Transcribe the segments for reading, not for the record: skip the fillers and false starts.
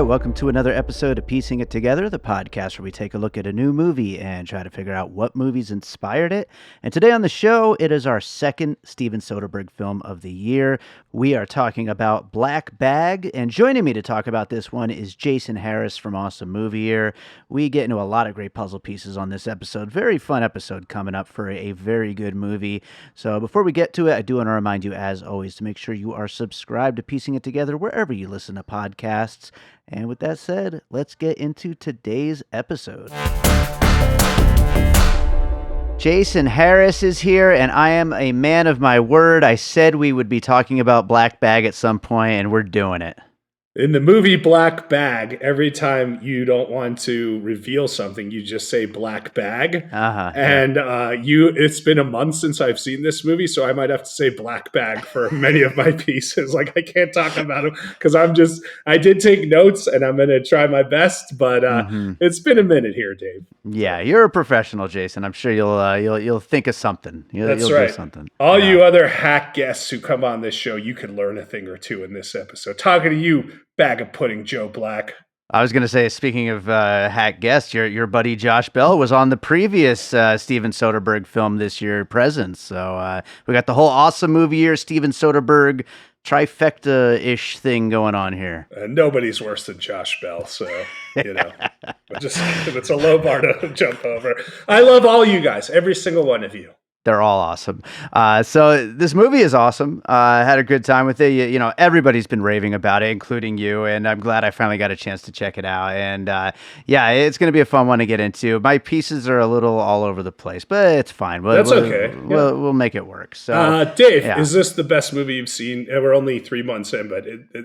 Hi, welcome to another episode of Piecing It Together, the podcast where we take a look at a new movie and try to figure out what movies inspired it. And today on the show, it is our second Steven Soderbergh film of the year. We are talking about Black Bag, and joining me to talk about this one is Jason Harris from Awesome Movie Year. We get into a lot of great puzzle pieces on this episode. Very fun episode coming up for a very good movie. So before we get to it, I do want to remind you, as always, to make sure you are subscribed to Piecing It Together wherever you listen to podcasts. And with that said, let's get into today's episode. Jason Harris is here, and I am a man of my word. I said we would be talking about Black Bag at some point, and we're doing it. In the movie Black Bag, every time you don't want to reveal something, you just say Black Bag. It's been a month since I've seen this movie, so I might have to say Black Bag for many of my pieces. Like, I can't talk about them because I did take notes and I'm going to try my best, but it's been a minute here, Dave. Yeah, you're a professional, Jason. I'm sure you'll think of something. You'll right. Do something. All you other hack guests who come on this show, you could learn a thing or two in this episode. Talking to you, bag of pudding, Joe Black. I was going to say, speaking of hack guests, your buddy Josh Bell was on the previous Steven Soderbergh film this year, Presence. So we got the whole Awesome Movie Year Steven Soderbergh trifecta-ish thing going on here. Nobody's worse than Josh Bell, so, it's a low bar to jump over. I love all you guys, every single one of you. They're all awesome. So this movie is awesome. I had a good time with it. You know, everybody's been raving about it, including you, and I'm glad I finally got a chance to check it out. And it's going to be a fun one to get into. My pieces are a little all over the place, but it's fine. That's okay. We'll make it work. So, Dave, is this the best movie you've seen? We're only 3 months in, but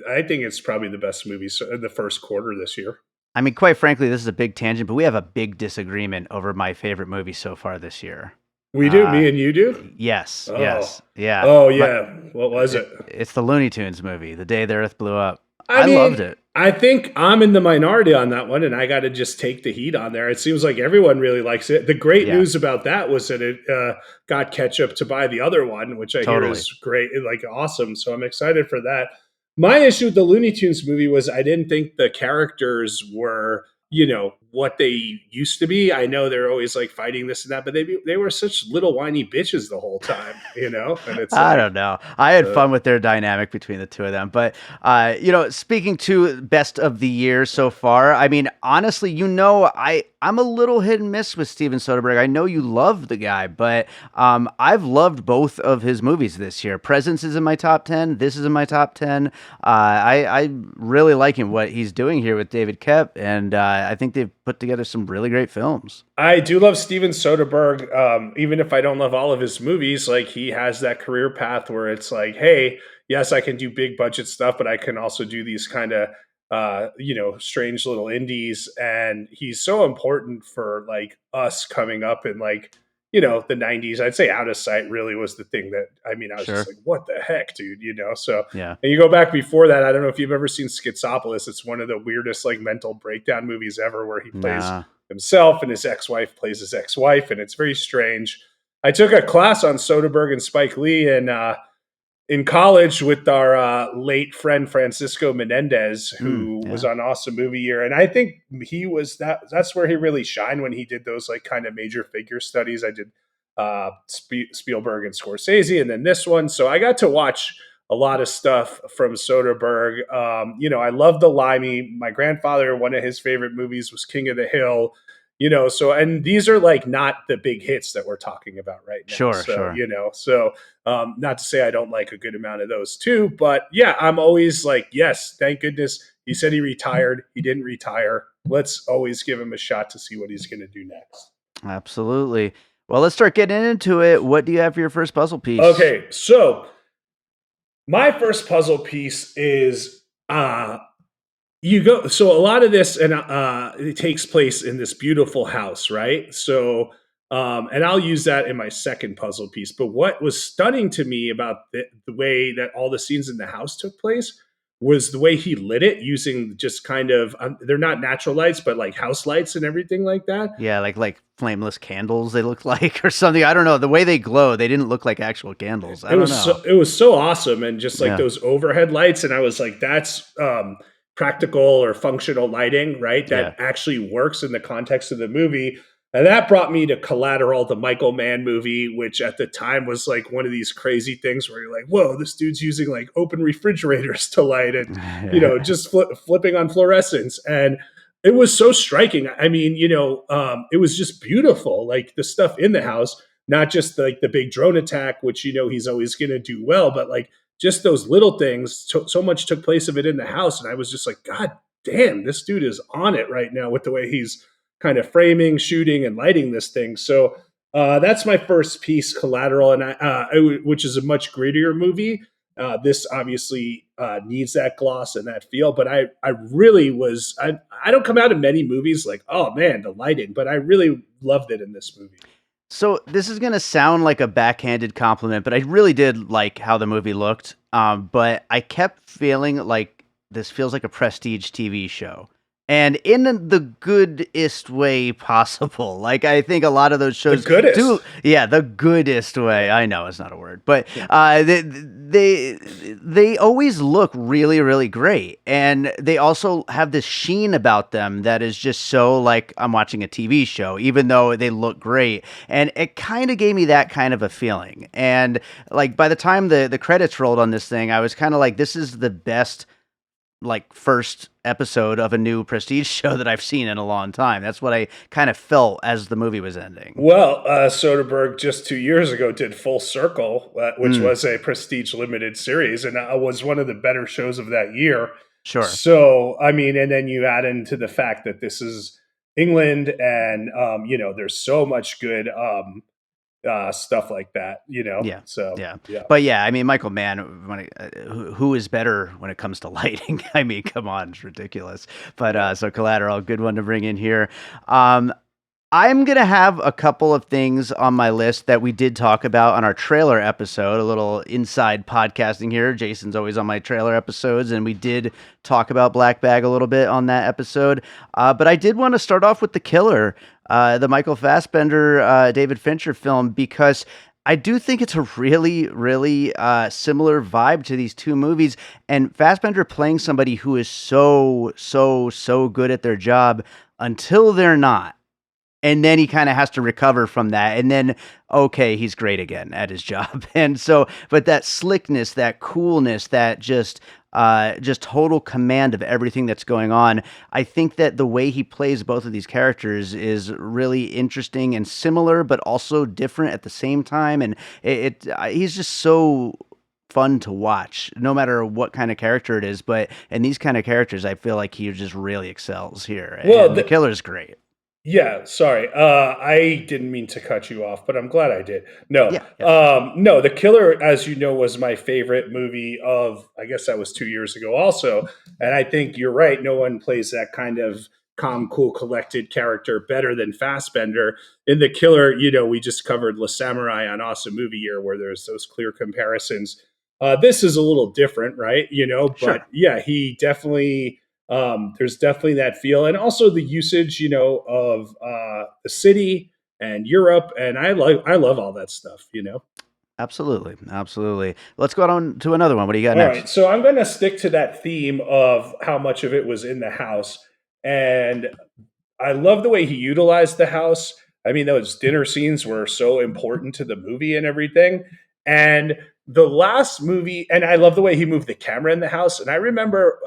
I think it's probably the best movie in the first quarter this year. I mean, quite frankly, this is a big tangent, but we have a big disagreement over my favorite movie so far this year. We do? Me and you do? Yes. Oh. Yes. Yeah. Oh, yeah. What was it? It's the Looney Tunes movie, The Day the Earth Blew Up. I loved it. I think I'm in the minority on that one, and I got to just take the heat on there. It seems like everyone really likes it. The great news about that was that it got Ketchup to buy the other one, which I hear is great, like awesome. So I'm excited for that. My issue with the Looney Tunes movie was I didn't think the characters were, what they used to be. I know they're always like fighting this and that, but they were such little whiny bitches the whole time, And it's I don't know. I had fun with their dynamic between the two of them. But, speaking to best of the year so far, I mean, honestly, I'm a little hit and miss with Steven Soderbergh. I know you love the guy, but I've loved both of his movies this year. Presence is in my top 10. This is in my top 10. I really like what he's doing here with David Koepp, and I think they've put together some really great films. I do love Steven Soderbergh. Even if I don't love all of his movies, like he has that career path where it's like, hey, yes, I can do big budget stuff, but I can also do these kind of, strange little indies. And he's so important for like us coming up in like, the 90s. I'd say Out of Sight really was the thing that, I was just like, what the heck, dude, So, yeah. And you go back before that, I don't know if you've ever seen Schizopolis. It's one of the weirdest like mental breakdown movies ever where he plays himself and his ex-wife plays his ex-wife. And it's very strange. I took a class on Soderbergh and Spike Lee and in college with our late friend Francisco Menendez, who was on Awesome Movie Year. And I think he was that's where he really shined when he did those like kind of major figure studies. I did Spielberg and Scorsese and then this one. So I got to watch a lot of stuff from Soderbergh. I love The Limey. My grandfather, one of his favorite movies was King of the Hill. And these are like not the big hits that we're talking about right now. Sure. Not to say I don't like a good amount of those too, but yeah, I'm always like, yes, thank goodness he said he retired. He didn't retire. Let's always give him a shot to see what he's going to do next. Absolutely. Well, let's start getting into it. What do you have for your first puzzle piece? Okay. So my first puzzle piece is, so a lot of this, and it takes place in this beautiful house, right? So, and I'll use that in my second puzzle piece. But what was stunning to me about the way that all the scenes in the house took place was the way he lit it using just kind of, they're not natural lights, but like house lights and everything like that. Yeah, like flameless candles they look like or something. I don't know. The way they glow, they didn't look like actual candles. I don't know. It was so awesome. And just like those overhead lights. And I was like, that's, practical or functional lighting, right? That actually works in the context of the movie. And that brought me to Collateral, the Michael Mann movie, which at the time was like one of these crazy things where you're like, whoa, this dude's using like open refrigerators to light and, just flipping on fluorescence. And it was so striking. I mean, it was just beautiful. Like the stuff in the house, not just like the big drone attack, which, he's always going to do well, but like just those little things. So much took place of it in the house. And I was just like, God damn, this dude is on it right now with the way he's kind of framing, shooting, and lighting this thing. So that's my first piece, Collateral, and which is a much grittier movie. This obviously needs that gloss and that feel, but I really was, I don't come out of many movies like, oh man, the lighting, but I really loved it in this movie. So this is going to sound like a backhanded compliment, but I really did like how the movie looked. But I kept feeling like this feels like a prestige TV show. And in the goodest way possible. Like, I think a lot of those shows do. Yeah, the goodest way. I know it's not a word, but they always look really, really great. And they also have this sheen about them that is just so like I'm watching a TV show, even though they look great. And it kind of gave me that kind of a feeling. And like by the time the credits rolled on this thing, I was kind of like, this is the best like first episode of a new prestige show that I've seen in a long time. That's what I kind of felt as the movie was ending. Well, Soderbergh just 2 years ago did Full Circle, which was a prestige limited series, and was one of the better shows of that year. Sure. So, I mean, and then you add into the fact that this is England and, there's so much good stuff like that, Yeah. So yeah. But yeah, I mean, Michael Mann, who is better when it comes to lighting? I mean, come on, it's ridiculous. But so Collateral, good one to bring in here. I'm going to have a couple of things on my list that we did talk about on our trailer episode, a little inside podcasting here. Jason's always on my trailer episodes, and we did talk about Black Bag a little bit on that episode. But I did want to start off with The Killer, the Michael Fassbender, David Fincher film, because I do think it's a really, really similar vibe to these two movies. And Fassbender playing somebody who is so good at their job until they're not. And then he kind of has to recover from that. And then, okay, he's great again at his job. And so, but that slickness, that coolness, that just total command of everything that's going on. I think that the way he plays both of these characters is really interesting and similar, but also different at the same time. And he's just so fun to watch, no matter what kind of character it is. But in these kind of characters, I feel like he just really excels here. Well, and The Killer's great. Yeah, sorry. I didn't mean to cut you off, but I'm glad I did. No, no, The Killer, as you know, was my favorite movie of, I guess that was 2 years ago also. And I think you're right. No one plays that kind of calm, cool, collected character better than Fassbender. In The Killer, we just covered Le Samurai on Awesome Movie Year, where there's those clear comparisons. This is a little different, right? But sure. Yeah, he definitely... there's definitely that feel, and also the usage, of the city and Europe, and I love all that stuff, Absolutely. Let's go on to another one. What do you got next? All right, so I'm going to stick to that theme of how much of it was in the house, and I love the way he utilized the house. I mean, those dinner scenes were so important to the movie and everything, and the last movie, and I love the way he moved the camera in the house, and I remember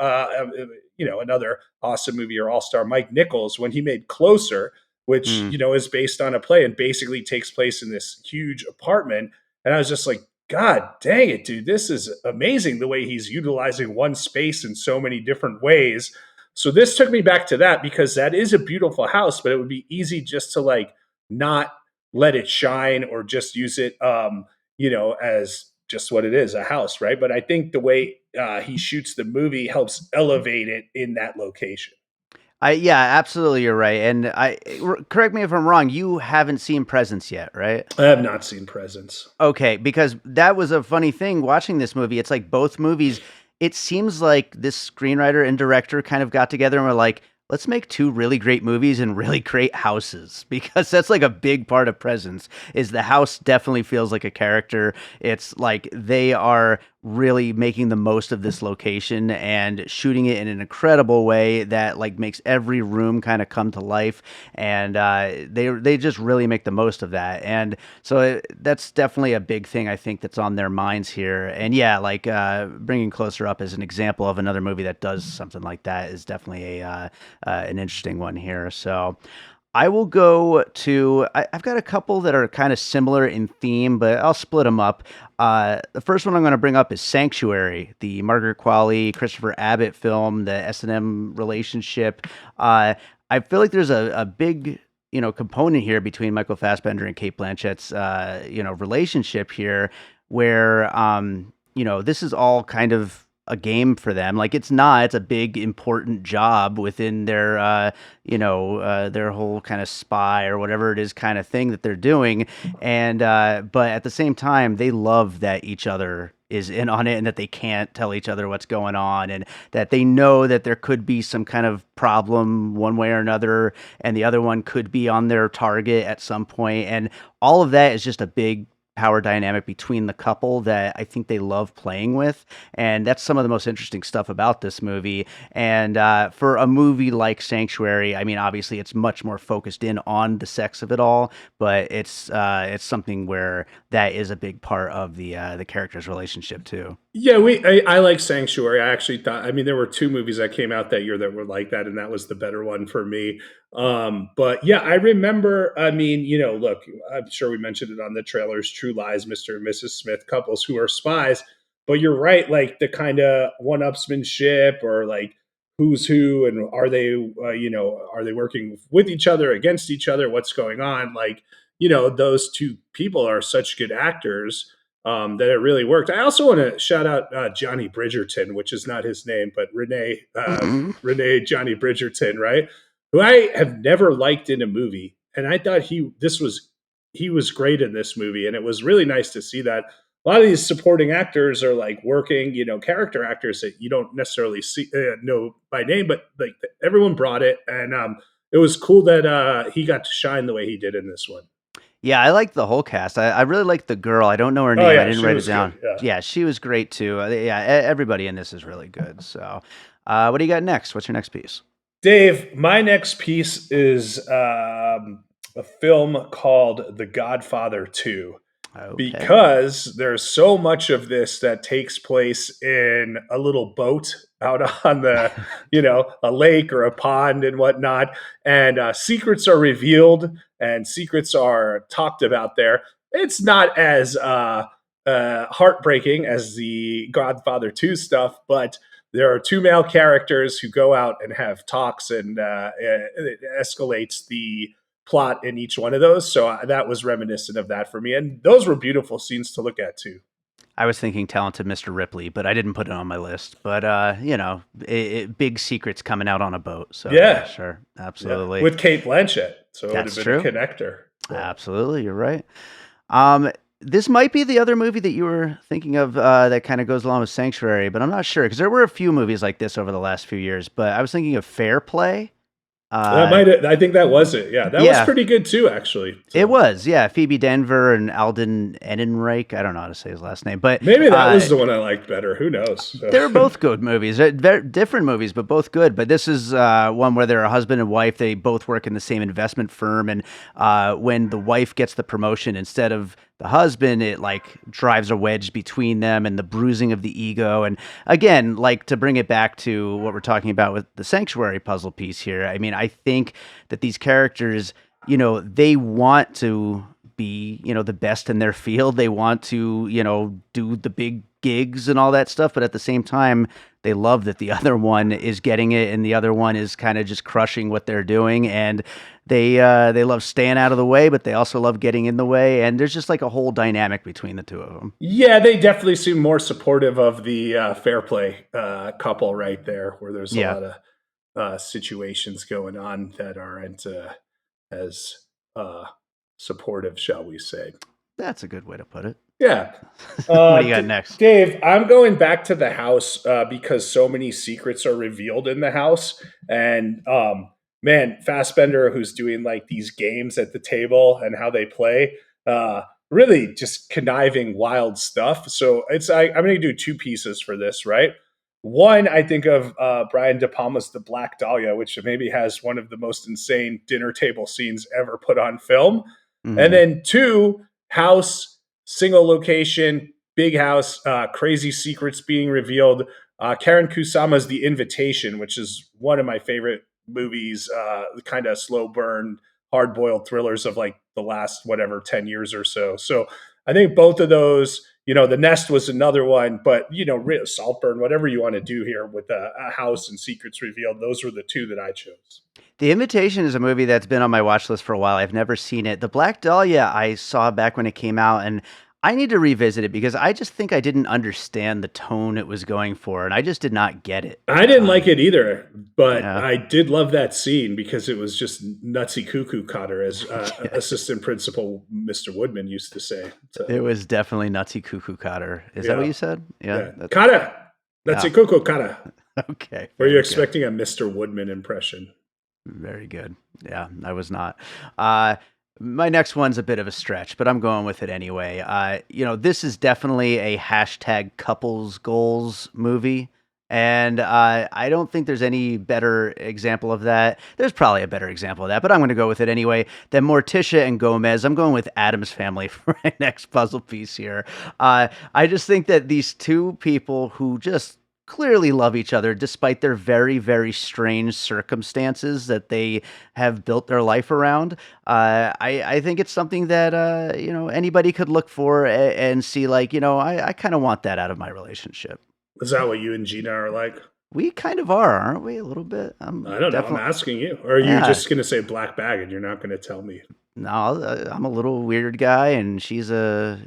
another awesome movie or all-star, Mike Nichols, when he made Closer, which, is based on a play and basically takes place in this huge apartment. And I was just like, God dang it, dude, this is amazing the way he's utilizing one space in so many different ways. So this took me back to that, because that is a beautiful house, but it would be easy just to like not let it shine or just use it, as just what it is, a house, right? But I think the way he shoots the movie helps elevate it in that location. Yeah, absolutely, you're right. And correct me if I'm wrong, you haven't seen Presence yet, right? I have not seen Presence. Okay, because that was a funny thing watching this movie. It's like both movies, it seems like this screenwriter and director kind of got together and were like, let's make two really great movies and really great houses because that's like a big part of Presence is the house definitely feels like a character. It's like they are really making the most of this location and shooting it in an incredible way that like makes every room kind of come to life, and they just really make the most of that. And so that's definitely a big thing I think that's on their minds here. And yeah, like bringing Closer Up as an example of another movie that does something like that is definitely an interesting one here. So I will go to. I've got a couple that are kind of similar in theme, but I'll split them up. The first one I'm going to bring up is Sanctuary, the Margaret Qualley, Christopher Abbott film, the S&M relationship. I feel like there's a big component here between Michael Fassbender and Cate Blanchett's relationship here, where this is all kind of a game for them. Like it's not, it's a big important job within their their whole kind of spy or whatever it is kind of thing that they're doing. And but at the same time, they love that each other is in on it and that they can't tell each other what's going on, and that they know that there could be some kind of problem one way or another, and the other one could be on their target at some point. And all of that is just a big power dynamic between the couple that I think they love playing with. And that's some of the most interesting stuff about this movie. And for a movie like Sanctuary, I mean, obviously it's much more focused in on the sex of it all, but it's something where that is a big part of the characters' relationship too. Yeah, I like Sanctuary. I actually thought, I mean, there were two movies that came out that year that were like that, and that was the better one for me. But yeah, I remember, I mean, look, I'm sure we mentioned it on the trailers, True Lies, Mr. and Mrs. Smith, couples who are spies. But you're right, like the kind of one-upsmanship or like who's who, and are they, are they working with each other, against each other? What's going on? Like, those two people are such good actors that it really worked. I also want to shout out Johnny Bridgerton, which is not his name, but Renee Johnny Bridgerton, right? Who I have never liked in a movie, and I thought he was great in this movie, and it was really nice to see that. A lot of these supporting actors are like working, character actors that you don't necessarily know by name, but like everyone brought it, and it was cool that he got to shine the way he did in this one. Yeah, I like the whole cast. I really like the girl. I don't know her Oh name. I yeah, didn't she write it was good. down. Yeah. Yeah, she was great too. Everybody in this is really good. So, what do you got next? What's your next piece? Dave, my next piece is a film called The Godfather 2, Okay. because there's so much of this that takes place in a little boat out on a lake or a pond and whatnot. And secrets are revealed and secrets are talked about there. It's not as heartbreaking as the Godfather 2 stuff, but there are two male characters who go out and have talks, and it escalates the plot in each one of those. So that was reminiscent of that for me. And those were beautiful scenes to look at too. I was thinking Talented Mr. Ripley, but I didn't put it on my list. But big secrets coming out on a boat. So yeah, Yeah. sure, Yeah. absolutely. With Cate Blanchett. So it would have That's been a true. connector. Yeah. Absolutely, you're right. This might be the other movie that you were thinking of that kind of goes along with Sanctuary, but I'm not sure because there were a few movies like this over the last few years. But I was thinking of Fair Play. Uh, I think that was it. Yeah. That was yeah, pretty good too, actually. it So was. Yeah, Phoebe Denver and Alden Ehrenreich. I don't know how to say his last name, but maybe that was the one I liked better. Who knows? they were both good movies. They're different movies, but both good. But this is one where they're a husband and wife. They both work in the same investment firm, and when the wife gets the promotion instead of the husband, it like drives a wedge between them and the bruising of the ego. And again, like to bring it back to what we're talking about with the Sanctuary puzzle piece here. I mean, I think that these characters, they want to be, the best in their field. They want to, do the big gigs and all that stuff, but at the same time, they love that the other one is getting it and the other one is kind of just crushing what they're doing. And they love staying out of the way, but they also love getting in the way. And there's just like a whole dynamic between the two of them. yeah, they definitely seem more supportive of the fair play couple right there, where there's a Yeah. lot of situations going on that aren't as uh, supportive, shall we say. That's a good way to put it. Yeah. What do you got next? Dave, I'm going back to the house because so many secrets are revealed in the house. And man, Fassbender, who's doing like these games at the table and how they play, really just conniving wild stuff. So I'm going to do two pieces for this, right? One, I think of Brian De Palma's The Black Dahlia, which maybe has one of the most insane dinner table scenes ever put on film. Mm-hmm. And then two, house, single location, big house, crazy secrets being revealed. Karen Kusama's The Invitation, which is one of my favorite movies, kind of slow burn, hard boiled thrillers of like the last, 10 years or so. So I think both of those, The Nest was another one, but, Saltburn, whatever you want to do here with a house and secrets revealed, those were the two that I chose. The Invitation is a movie that's been on my watch list for a while. I've never seen it. The Black Dahlia I saw back when it came out, and I need to revisit it because I just think I didn't understand the tone it was going for, and I just did not get it. I didn't like it either, but I did love that scene because it was just nutsy cuckoo Cotter, as assistant principal Mr. Woodman used to say. So, it was definitely nutsy cuckoo Cotter. Is that what you said? Yeah. Cotter! Nutsy cuckoo Cotter. Okay. Were you expecting a Mr. Woodman impression? Very good. Yeah, I was not. My next one's a bit of a stretch, but I'm going with it anyway. This is definitely a hashtag couples goals movie. And I don't think there's any better example of that. There's probably a better example of that, but I'm going to go with it anyway. Than Morticia and Gomez. I'm going with Addams Family for my next puzzle piece here. I just think that these two people who just clearly love each other despite their very, very strange circumstances that they have built their life around. I think it's something that, anybody could look for and see like, I kind of want that out of my relationship. Is that what you and Gina are like? We kind of are, aren't we? A little bit. I don't know. I'm asking you. Or are you just going to say black bag and you're not going to tell me? No, I'm a little weird guy, and she's a,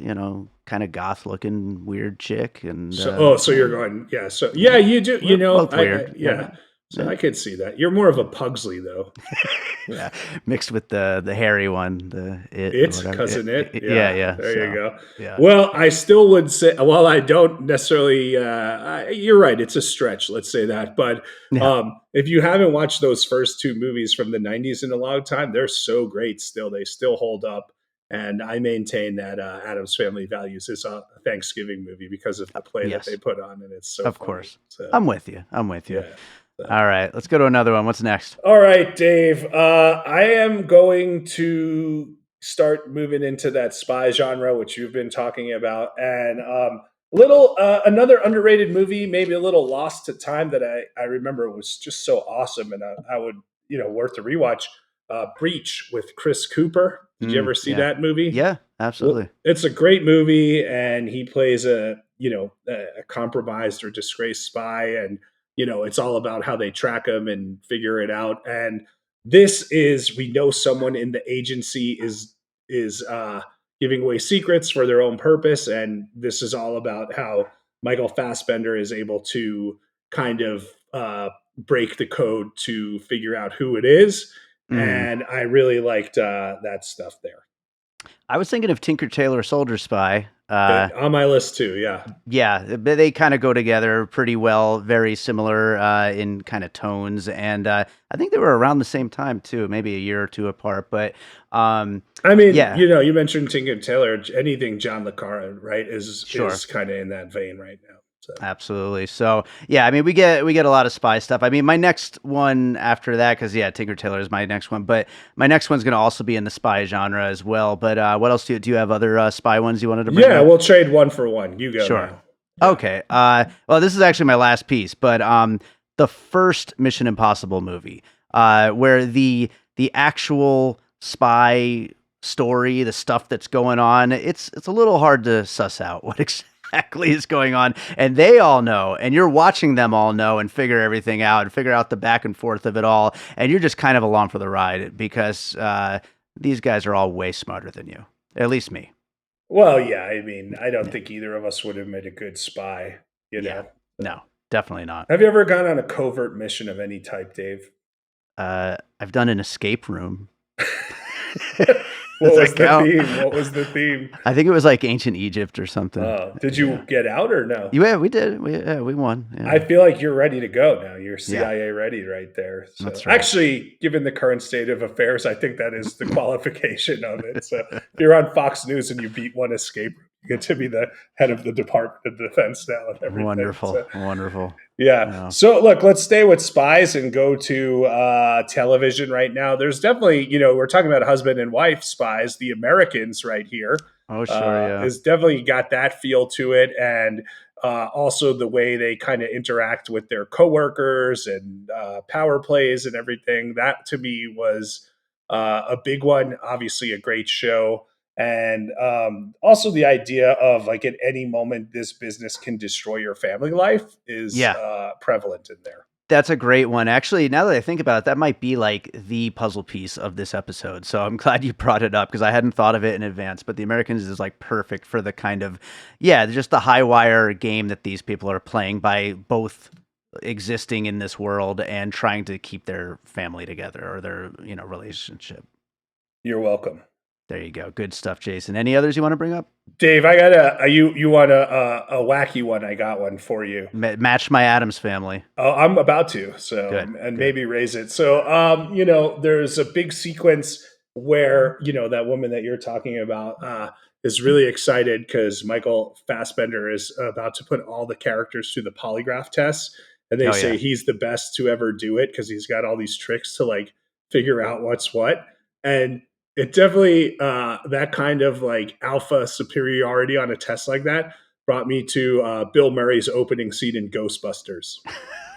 kind of goth looking weird chick. And so you're going, yeah. So yeah, you do. Both weird. Yeah. So I could see that. You're more of a Pugsley, though. Yeah, mixed with the hairy one, It cousin It. Yeah. There you go. Yeah. Well, I still would say, while I don't necessarily, you're right. It's a stretch. Let's say that. But if you haven't watched those first two movies from the '90s in a long time, they're so great. Still, they still hold up. And I maintain that Addams Family Values is a Thanksgiving movie because of the play that they put on, and it's so. Of course, so, I'm with you. Yeah. All right, let's go to another one. What's next? All right, Dave. I am going to start moving into that spy genre, which you've been talking about, and another underrated movie, maybe a little lost to time that I remember was just so awesome, and I would worth a rewatch. Breach with Chris Cooper. Did you ever see that movie? Yeah, absolutely. Well, it's a great movie, and he plays a compromised or disgraced spy, and it's all about how they track him and figure it out. And we know someone in the agency is giving away secrets for their own purpose. And this is all about how Michael Fassbender is able to kind of break the code to figure out who it is. And I really liked that stuff there. I was thinking of Tinker Tailor Soldier Spy. On my list too, yeah. Yeah, they kind of go together pretty well, very similar in kind of tones. And I think they were around the same time too, maybe a year or two apart. But you mentioned Tinker Tailor, anything John le Carre, right, is kind of in that vein right now. So. Absolutely. So yeah, I mean, we get a lot of spy stuff. I mean, my next one after that, because Tinker Tailor is my next one, but my next one's going to also be in the spy genre as well. But what else do you have other spy ones you wanted to bring up? We'll trade one for one. You go. Sure. Now. Yeah. Okay. Well, this is actually my last piece, but the first Mission Impossible movie, where the actual spy story, the stuff that's going on, it's a little hard to suss out what exactly is going on, and they all know, and you're watching them all know and figure everything out and figure out the back and forth of it all, and you're just kind of along for the ride because these guys are all way smarter than you, at least me. Well, yeah, I mean, I don't think either of us would have made a good spy, know? No, definitely not. Have you ever gone on a covert mission of any type, Dave? I've done an escape room. Does that the count? theme? What was the theme? I think it was like ancient Egypt or something. Did Yeah. you get out or no? Yeah, we did. We won. I Yeah. feel like you're ready to go now. You're Yeah, CIA ready right there. So that's right. actually, given the current state of affairs, I think that is the qualification of it. So if you're on Fox News and you beat one escape, you get to be the head of the Department of Defense now and everything. Wonderful. So Wonderful. yeah. Yeah. So look, let's stay with spies and go to television right now. There's definitely, we're talking about husband and wife spies, the Americans right here. Oh, sure. Yeah. Is definitely got that feel to it. And also the way they kind of interact with their coworkers and power plays and everything. That to me was a big one. Obviously, a great show. And also the idea of like at any moment this business can destroy your family life is prevalent in there. That's a great one. Actually, now that I think about it, that might be like the puzzle piece of this episode. So I'm glad you brought it up because I hadn't thought of it in advance. But the Americans is like perfect for the kind of, just the high wire game that these people are playing by both existing in this world and trying to keep their family together or their, relationship. You're welcome. There you go. Good stuff, Jason. Any others you want to bring up? Dave, I got you want a wacky one. I got one for you. Match my Addams Family. Oh, I'm about to. So, Good. Maybe raise it. So, there's a big sequence where, that woman that you're talking about is really excited because Michael Fassbender is about to put all the characters through the polygraph test. And they say he's the best to ever do it because he's got all these tricks to like figure out what's what. And it definitely that kind of like alpha superiority on a test like that brought me to Bill Murray's opening scene in Ghostbusters.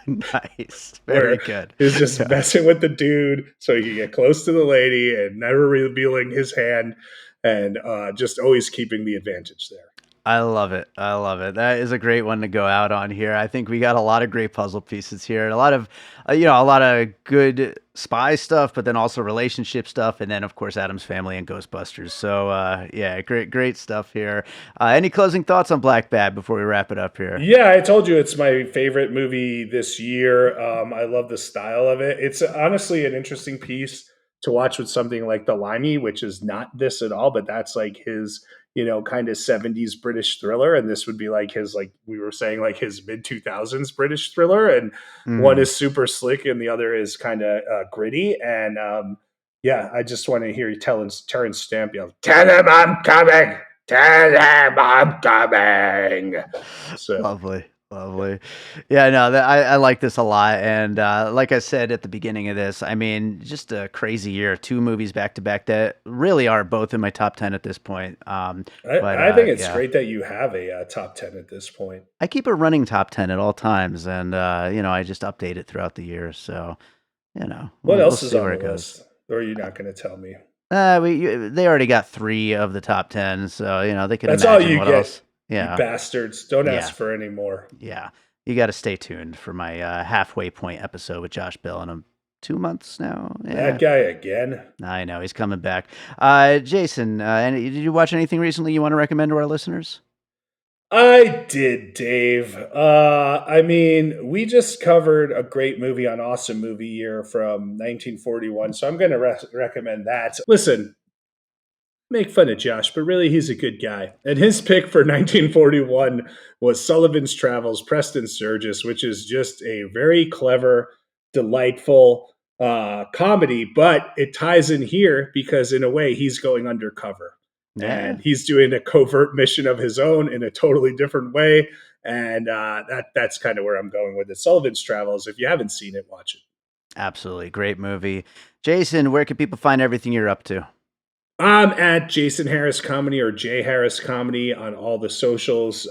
Nice. Very good. He's just messing with the dude so he can get close to the lady and never revealing his hand and just always keeping the advantage there. I love it. That is a great one to go out on here. I think we got a lot of great puzzle pieces here, and a lot of, a lot of good spy stuff, but then also relationship stuff, and then of course Addams Family and Ghostbusters. So great stuff here. Any closing thoughts on Black Bad before we wrap it up here? Yeah, I told you it's my favorite movie this year. I love the style of it. It's honestly an interesting piece to watch with something like The Limey, which is not this at all, but that's like his kind of 70s British thriller. And this would be like his, like we were saying, like his mid 2000s British thriller. And one is super slick and the other is kind of gritty. And I just want to hear you tell Terrence Stamp, tell him I'm coming. Tell him I'm coming. So Lovely. Yeah, no, I like this a lot. And like I said at the beginning of this, I mean, just a crazy year. 2 movies back to back that really are both in my top 10 at this point. I think it's great that you have a top 10 at this point. I keep a running top 10 at all times. And, I just update it throughout the year. So, what else is on the list? Or are you not going to tell me? They already got 3 of the top 10. So, they could That's imagine all you what get. else. Yeah. You bastards. Don't ask for any more. Yeah. You got to stay tuned for my halfway point episode with Josh Bell in 2 months now. Yeah. That guy again. I know. He's coming back. Jason, did you watch anything recently you want to recommend to our listeners? I did, Dave. I mean, we just covered a great movie on Awesome Movie Year from 1941, so I'm going to recommend that. Listen, make fun of Josh, but really he's a good guy. And his pick for 1941 was Sullivan's Travels, Preston Sturgis, which is just a very clever, delightful comedy, but it ties in here because in a way he's going undercover. Yeah. And he's doing a covert mission of his own in a totally different way. And that's kind of where I'm going with it. Sullivan's Travels. If you haven't seen it, watch it. Absolutely. Great movie. Jason, where can people find everything you're up to? I'm at Jason Harris Comedy or J Harris Comedy on all the socials.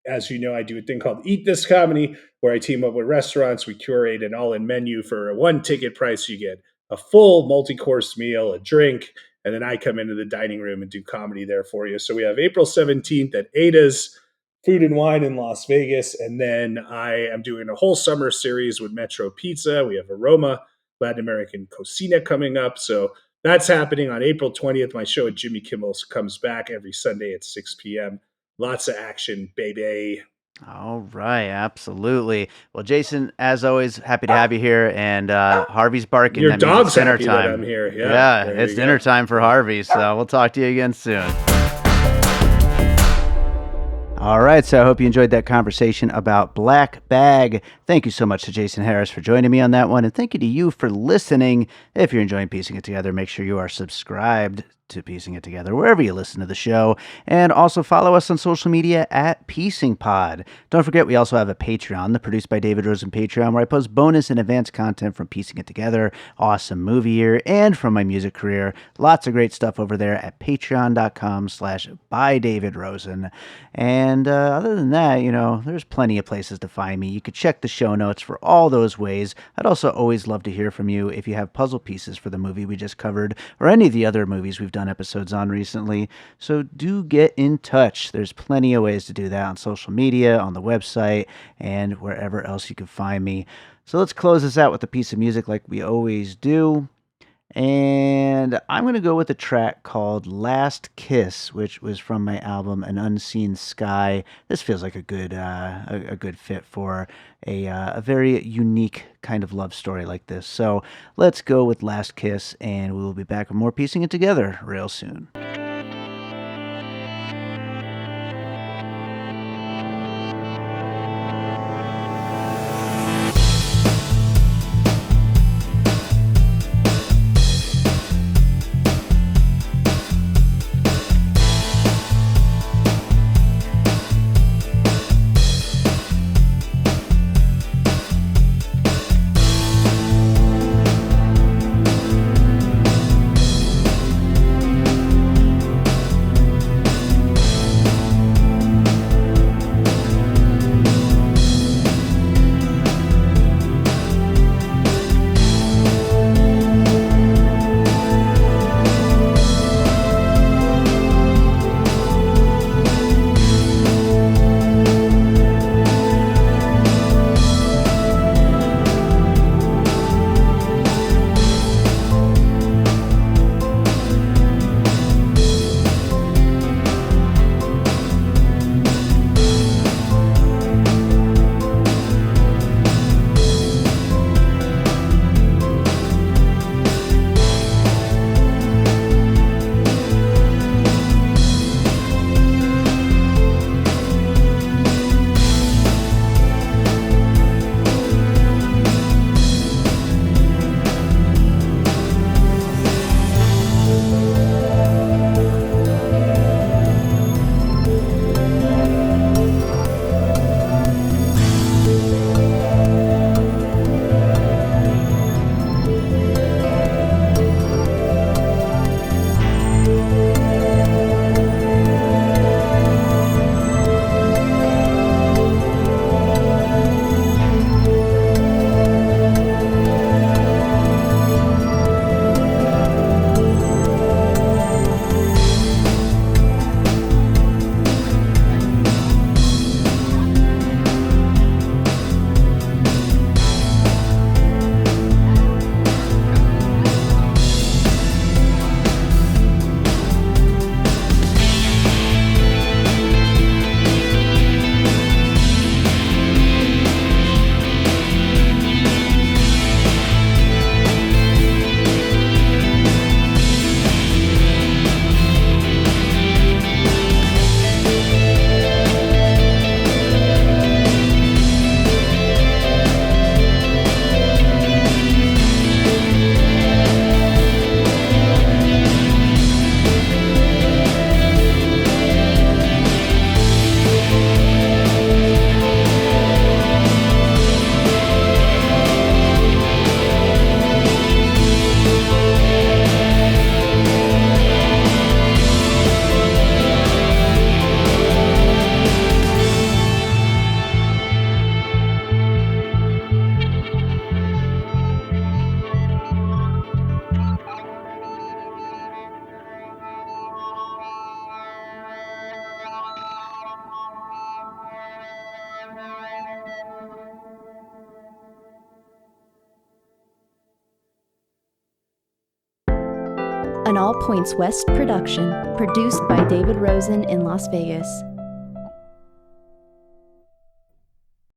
As you know, I do a thing called Eat This Comedy, where I team up with restaurants. We curate an all-in menu for a 1 ticket price. You get a full multi-course meal, a drink, and then I come into the dining room and do comedy there for you. So we have April 17th at Ada's Food and Wine in Las Vegas. And then I am doing a whole summer series with Metro Pizza. We have Aroma, Latin American Cocina coming up. So that's happening on April 20th. My show at Jimmy Kimmel's comes back every Sunday at 6 p.m. Lots of action, baby. All right, absolutely. Well, Jason, as always, happy to have you here. And Harvey's barking. Your That means it's dog's dinner happy that I'm time. here. Yeah, Yeah, there it's you dinner go. time for Harvey. So we'll talk to you again soon. All right, so I hope you enjoyed that conversation about Black Bag. Thank you so much to Jason Harris for joining me on that one, and thank you to you for listening. If you're enjoying Piecing It Together, make sure you are subscribed to Piecing It Together wherever you listen to the show, and also follow us on social media at Piecing Pod. Don't forget, we also have a Patreon, the Produced by David Rosen Patreon, where I post bonus and advanced content from Piecing It Together, awesome movie year, and from my music career. Lots of great stuff over there at patreon.com/bydavidrosen. And other than that, there's plenty of places to find me. You could check the show notes for all those ways. I'd also always love to hear from you if you have puzzle pieces for the movie we just covered or any of the other movies we've done episodes on recently. So do get in touch. There's plenty of ways to do that on social media, on the website, and wherever else you can find me. So let's close this out with a piece of music like we always do. And I'm going to go with a track called Last Kiss, which was from my album An Unseen Sky. This feels like a good fit for a very unique kind of love story like this. So let's go with Last Kiss, and we will be back with more Piecing It Together real soon. An All Points West production, produced by David Rosen in Las Vegas.